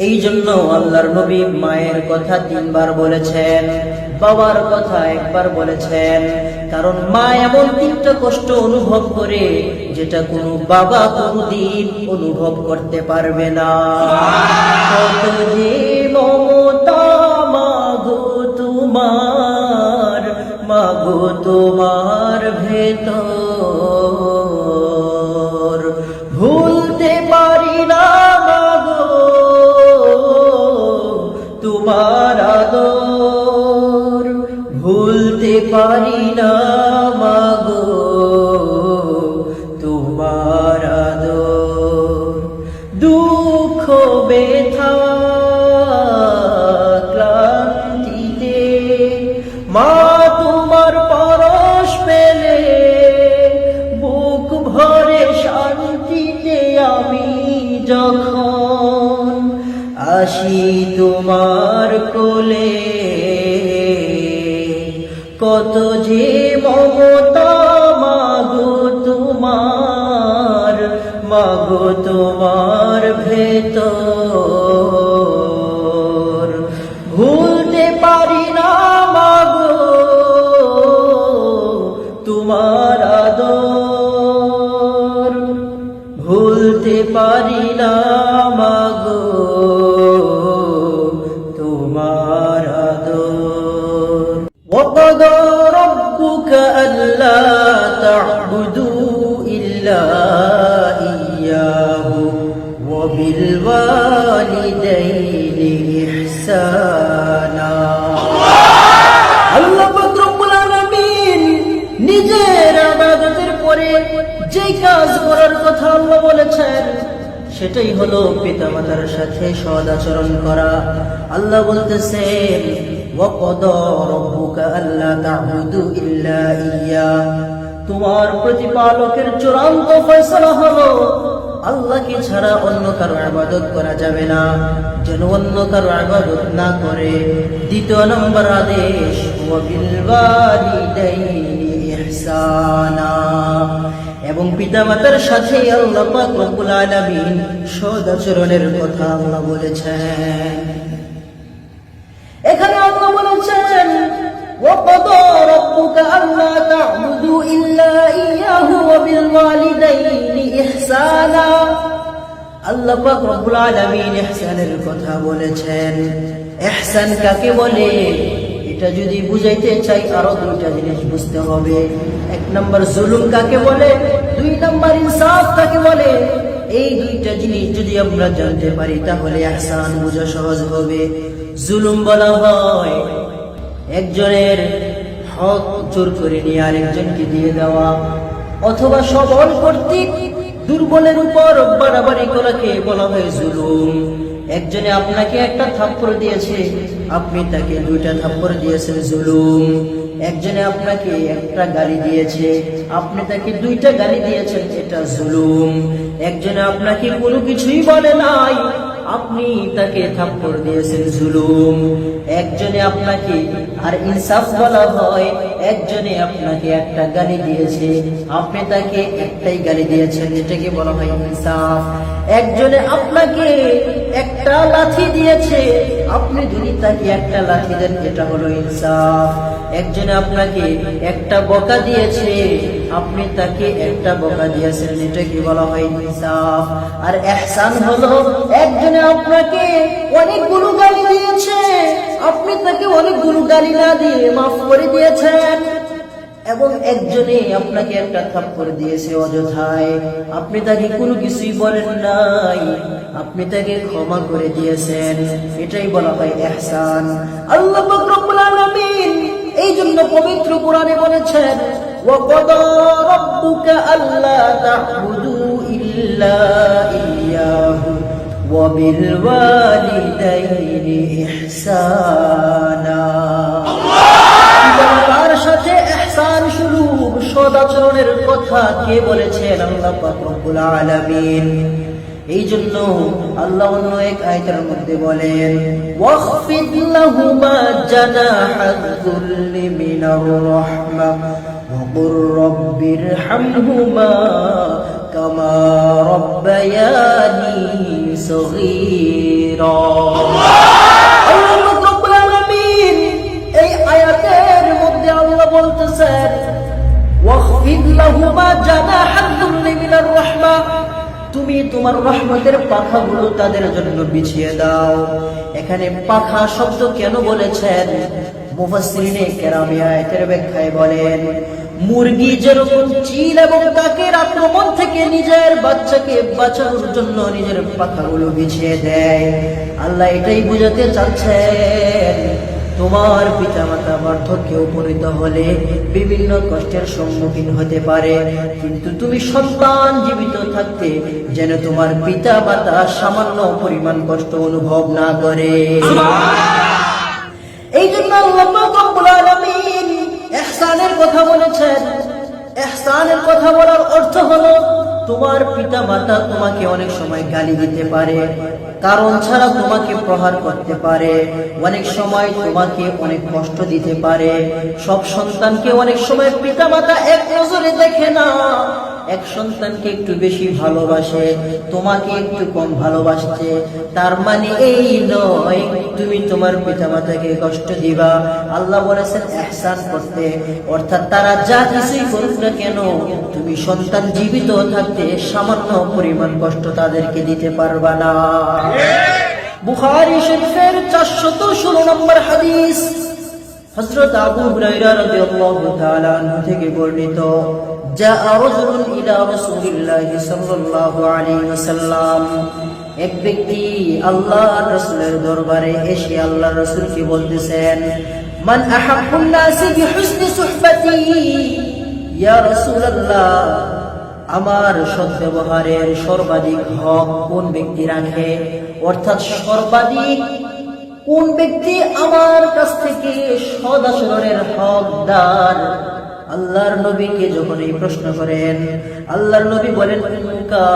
এই জন্য আল্লাহর নবী মায়ের কথা 3 বার বলেছেন, বাবার কথা 1 বার বলেছেন। কারণ মা এমন 3টা কষ্ট অনুভব করে যেটা কোনো বাবা কোনোদিন অনুভব করতে পারবে না। কত যে মমতা মাগো তোমার, মাগো তোমার ভেতর, ভুলতে পারি না মাগো তোমার আদর, ভুলতে পারি না মাগো তোমার আদর। দুঃখ ব্যথা ক্লান্তিতে মা তোমার পরশ পেলে, বুক ভরে শান্তিতে আমি যখন আসি তোমার কোলে। কত যে মমতা মাগো তোমার, মাগো তোমার ভেতর, ভুলতে পারি না মাগো তোমার আদর, ভুলতে পারি না মাগো তোমার আদর। وَقَضَى رَبُّكَ أَلَّا تَعْبُدُوا إِلَّا إِيَّاهُ وَبِالْوَالِدَيْنِ إِحْسَانًا। আল্লাহ পাক রব্বুল আলামিন নিজের ইবাদতের পরে যে কাজ করার কথা আল্লাহ বলেছেন সেটাই হলো পিতামাতার সাথে সদাচরণ করা। আল্লাহ বলতেছেন وَقَضَى رَبُّكَ أَلَّا تَعْبُدُوا إِلَّا إِيَّاهُ, তোমার প্রতিপালকের চূড়ান্ত ফয়সালা হলো আল্লাহকে ছাড়া অন্য কারো ইবাদত করা যাবে না, যেন অন্য কারো ইবাদত না করে। 2 নম্বর আদেশ وَبِالْوَالِدَيْنِ إِحْسَانًا, এবং পিতামাতার সাথে আল্লাহ পাক রব্বুল আলামিন সদাচরণের কথা আল্লাহ বলেছেন। এখানে আল্লাহ বলেছেন وَقَضَى رَبُّكَ أَلَّا تَعْبُدُوا إِلَّا إِيَّاهُ وَبِالْوَالِدَيْنِ إِحْسَانًا। আল্লাহ পাক রব্বুল আলামিন ইহসানের কথা বলেছেন। ইহসান কাকে বলে এটা যদি বুঝাইতে চাই আরো 2টা জিনিস বুঝতে হবে। 1 নম্বর জুলুম কাকে বলে, 2 নম্বর ইনসাফ কাকে বলে। এই 2টা জিনিস যদি আমরা জানতে পারি তাহলে ইহসান বোঝা সহজ হবে। জুলুম বলা হয় একজনের হক চোর করে নিয়ে আরেকজনকে দিয়ে দেওয়া, অথবা সবল কর্তৃক দুর্বলের উপর বাড়াবাড়ি করাকে বলা হয় জুলুম। একজনে আপনাকে 1টা থাপ্পড় দিয়েছে, আপনি তাকে 2টা থাপ্পড় দিয়েছেন, জুলুম। একজনে আপনাকে 1টা গালি দিয়েছে, আপনি তাকে 2টা গালি দিয়েছেন, এটা জুলুম। একজনে আপনাকে কোনো কিছুই বলে নাই, আপনি তাকে থাপ্পড় দিয়েছেন, জুলুম। একজনে আপনাকে, আর ইনসাফ বলা হয় একজনে আপনাকে 1টা গালি দিয়েছে, আপনি তাকে 1টাই গালি দিয়েছেন, এটাকে বলা হয় ইনসাফ। একজনে আপনাকে 1টা লাথি দিয়েছে, আপনি যদি তাকে 1টা লাথি দেন, এটা হলো ইনসাফ। একজনে আপনাকে 1টা বকা দিয়েছে, আপনি তাকে 1টা বকা দিয়েছেন, এটাকে বলা হয় ইনসাফ। আর ইহসান হলো একজনে আপনাকে অনেকগুলো গালি দিয়েছে, আপনি তাকে অনেকগুলো গালি না দিয়ে মাফ করে দিয়েছেন। এবং একজনে আপনাকে 1টা থাপ্পড় দিয়েছে অযথায়, আপনি তাকে কোনো কিছুই বলেন নাই, আপনি তাকে ক্ষমা করে দিয়েছেন, এটাই বলা হয় ইহসান। আল্লাহ পাক রব্বুল আলামিন এই জন্য পবিত্র কোরআনে বলেছেন وَقَضَى رَبُّكَ أَلَّا تَعْبُدُوا إِلَّا إِيَّاهُ وَبِالْوَالِدَيْنِ إِحْسَانًا। তার সাথে ইহসান শুরু সদাচরণের কথা কে বলেছেন? আল্লাহ পাক রব্বুল আলামিন। এই জন্য আল্লাহ অন্য এক আয়াতের মধ্যে বলেন ওয়াখফিদ লাহুমা জানাহাদ যুল্লি মিনার রাহমা ওয়া কুর রাব্বিরহামহুমা কামা রাব্বায়ানি صغيرا আল্লাহ রাব্বুল আলামিন এই আয়াতের মধ্যে আল্লাহ বলতেছেন ওয়াখফিদ লাহুমা জানাহাদ যুল্লি মিনার রাহমা তুমি তোমার রহমতের পাখাগুলো তাদের জন্য বিছিয়ে দাও। এখানে পাখা শব্দ কেন বলেছেন মুফাসসিরিনে কেরাম আয়াতের ব্যাখ্যায় বলেন মুরগি যেরকম চিল এবং কাকের আক্রমণ থেকে নিজের বাচ্চাকে বাঁচানোর জন্য নিজের পাখাগুলো বিছিয়ে দেয়, আল্লাহ এটাই বোঝাতে চাচ্ছেন তোমার পিতামাতা বার্ধক্যে উপনীত হলে বিভিন্ন কষ্টের সম্মুখীন হতে পারে, কিন্তু তুমি সন্তান জীবিত থাকতে যেন তোমার পিতামাতা সামান্য পরিমাণ কষ্ট অনুভব না করে। এই জন্য আল্লাহ রাব্বুল আলামিন ইহসানের কথা বলেছেন। ইহসানের কথা বলার অর্থ হলো তোমার পিতামাতা তোমাকে অনেক সময় গালি দিতে পারে, কারণ ছাড়া তোমাকে প্রহার করতে পারে, অনেক সময় তোমাকে অনেক কষ্ট দিতে পারে। সব সন্তানকে অনেক সময় পিতামাতা এক নজরে দেখে না, এক সন্তানকে একটু বেশি ভালোবাসে, তোমাকে একটু কম ভালোবাসছে। তার মানে এই নয় তুমি তোমার পিতামাতাকে কষ্ট দিবা। আল্লাহ বলেছেন ইহসান করতে, অর্থাৎ তারা যা কিছুই করুক না কেন তুমি সন্তান জীবিত থাকতে সামান্য পরিমাণ কষ্ট তাদেরকে দিতে পারবা না। বুখারী শরীফের 416 নম্বর হাদিস হযরত আবু হুরায়রা রাদিয়াল্লাহু তাআলা আনহু থেকে বর্ণিত جاء رجل إلى رسول الله صلى الله عليه وسلم এক ব্যক্তি আল্লাহর রাসূলের দরবারে এসে আল্লাহর রাসূলকে বলতেছেন মান আহাব্বুন নাসি বিহুসনি সুহবাতি ইয়া রাসূলুল্লাহ আমার সদ্ব্যবহারের সর্বাধিক হক কোন ব্যক্তি রাখে, অর্থাৎ সর্বাধিক কোন ব্যক্তি আমার কাছ থেকে সদ আচরণের হকদার। আল্লাহর নবীকে যখন এই প্রশ্ন করেন আল্লাহর নবী বলেন উম্মুকা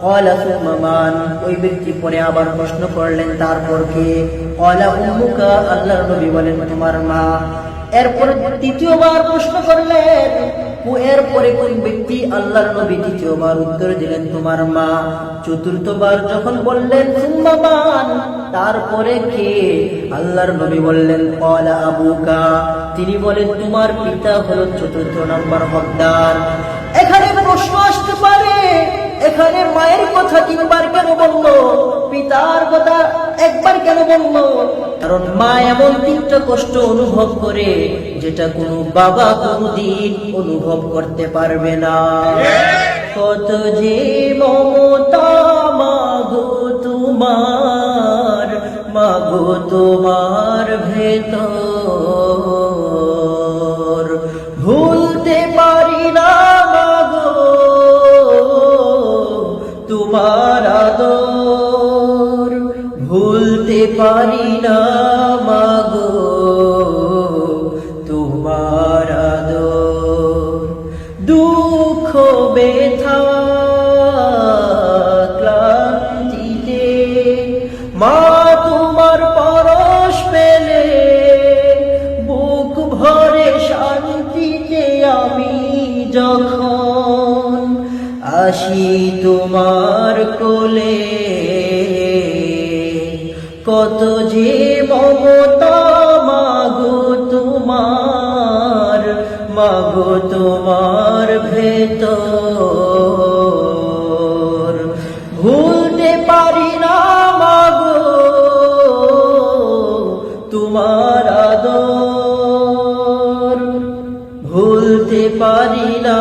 ক্বালা সুম্মা মান, ওই ব্যক্তি পরে আবার প্রশ্ন করলেন তারপর কে, ক্বালা উম্মুকা, আল্লাহর নবী বলেন তোমার মা। এরপর তৃতীয়বার প্রশ্ন করলেন এরপরে কোন ব্যক্তি, আল্লাহর নবী তৃতীয়বার উত্তর দিলেন তোমার মা। চতুর্থবার যখন বললেন সুম্মা মান, তারপরে কে, আল্লাহর নবী বললেন ক্বালা আবুকা, তিনি বলেন তোমার পিতা হলো চতুর্থ নাম্বার হকদার। এখানে প্রশ্ন আসতে পারে এখানে মায়ের কথা তিনবার কেন বললো, পিতার কথা একবার কেন বললো? কারণ মা এমন তিনটা কষ্ট অনুভব করে যেটা কোনো বাবা কোনদিন অনুভব করতে পারবে না। কত যে মমতা মাগো তোমার, মাগো তোমার ভেতর ভুলতে পারি না মাগো তোমার আদর, ভুলতে পারি না মাগো তোমার আদর। দুঃখ ব্যথা ক্লান্তিতে মা তোমার পরশ পেলে বুক ভরে শান্তিতে আমি যখন আসি তোমার কোলে, কত যে মমতা মাগো তোমার, মাগো তোমার ভেতর ভুলতে পারি না মাগো তোমার আদর, ভুলতে পারি না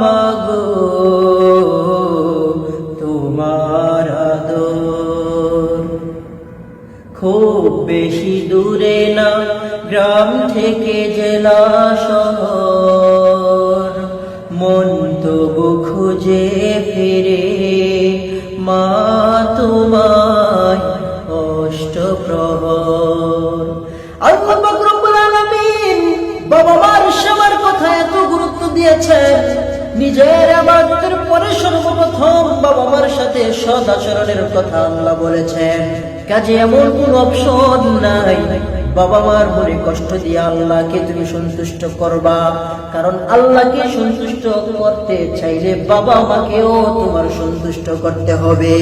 মাগো তোমার আদর। খুব বেশি দূরে না গ্রাম থেকে জেলা শহর, মন তবু খুঁজে ফিরে মা তোমায় অষ্টপ্রহর। আল্লাহ পাক রব্বুল আলামিন বাবা মার সেবার কথা এত গুরুত্ব দিয়েছেন, নিজের ইবাদতের পরে সর্বপ্রথম বাবা মার সাথে সদ আচরণের কথা আল্লাহ বলেছেন। কাজে এমন কোন অপশন নাই বাবা মার মনে কষ্ট দিয়ে আল্লাহকে তুমি সন্তুষ্ট করবা, কারণ আল্লাহকে সন্তুষ্ট করতে চাইলে বাবা মাকেও তোমার সন্তুষ্ট করতে হবে।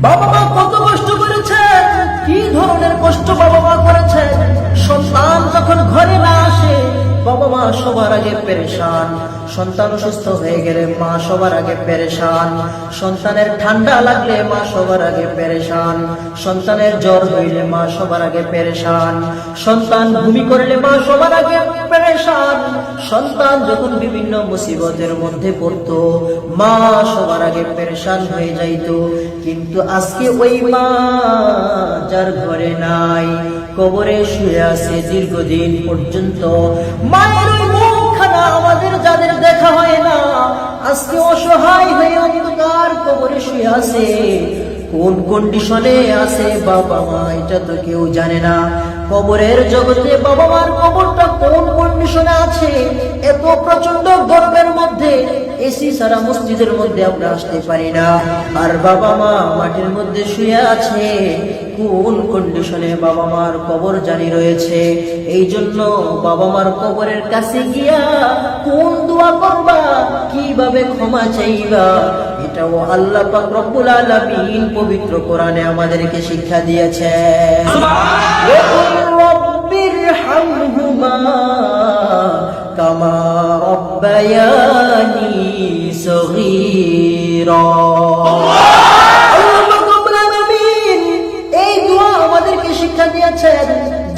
বাবা মা কত কষ্ট করেছেন, কি ধরনের কষ্ট বাবা মা করেছেন। সন্তান যখন ঘরে না আসে বাবা মা সবার আগে পেরেশান, সন্তান অসুস্থ হয়ে গেলে মা সবার আগে পেরেশান, সন্তানের ঠান্ডা লাগলে মা সবার আগে পেরেশান, সন্তানের জ্বর হইলে মা সবার আগে পেরেশান, সন্তান ভূমি করলে মা সবার আগে পেরেশান, সন্তান যখন বিভিন্ন মুসিবতের মধ্যে পড়তো মা সবার আগে পেরেশান হয়ে যাইত। কিন্তু আজকে ওই মা যার ঘরে নাই, কবরে শুয়ে আছে দীর্ঘদিন পর্যন্ত, মায়ের ওই মুখখানা আমাদের যাদের দেখা হয় না, আজকে অসহায় হয়ে অন্ধকার কবরে শুয়ে আছে। কোন কন্ডিশনে আছে বাবা মা এটা তো কেউ জানে না। কবরের জগতে বাবা মার কবরটা কোন কন্ডিশনে আছে, এত প্রচন্ড গরমের মধ্যে এসি ছাড়া মসজিদের মধ্যে আমরা আসতে পারি না, আর বাবা মা মাটির মধ্যে শুয়ে আছে। কোন কন্ডিশনে বাবা মার কবর জানি রয়েছে। এই জন্য বাবা মার কবরের কাছে গিয়া কোন দোয়া করবা, কিভাবে ক্ষমা চাইবা, এটাও আল্লাহ পাক রব্বুল আলামিন পবিত্র কোরআনে আমাদেরকে শিক্ষা দিয়েছেন। রব্বির হামহুমা কামা রব্বায়ানি সগীরা। শিক্ষা দিয়েছেন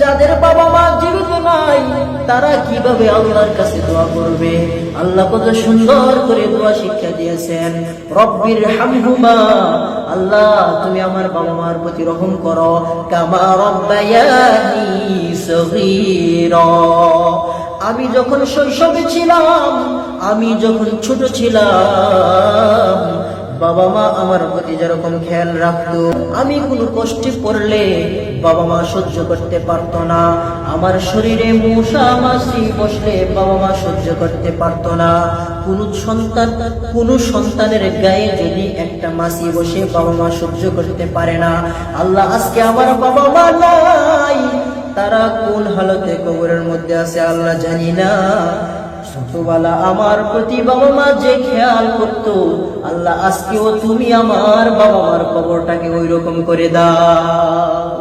যাদের বাবা মা জীবিত নাই তারা কিভাবে আল্লাহর কাছে দোয়া করবে। আল্লাহ কত সুন্দর করে দোয়া শিক্ষা দিয়েছেন, রব্বির হামহুমা, আল্লাহ তুমি আমার বাবা মার প্রতি রহম করো, কামা রব্বায়ানি সগীরা, আমি যখন শৈশবে ছিলাম, আমি যখন ছোট ছিলাম, বাবা মা আমার প্রতি যেরকম খেয়াল রাখতো, আমি কোনো কষ্টে পড়লে বাবা মা সহ্য করতে পারতো না, আমার শরীরে মশা মাছি বসলে বাবা মা সহ্য করতে পারতো না। কোন সন্তানের গায়ে যদি একটা মাছি বসে বাবা মা সহ্য করতে পারে না। আল্লাহ আজকে আমার বাবা মা নাই, তারা কোন হালতে কবরের মধ্যে আছে আল্লাহ জানি না। ছোটবেলা আমার প্রতি বাবা মা যে খেয়াল করতো, আল্লাহ আজকেও তুমি আমার বাবা মার কবরটাকে ওই রকম করে দাও।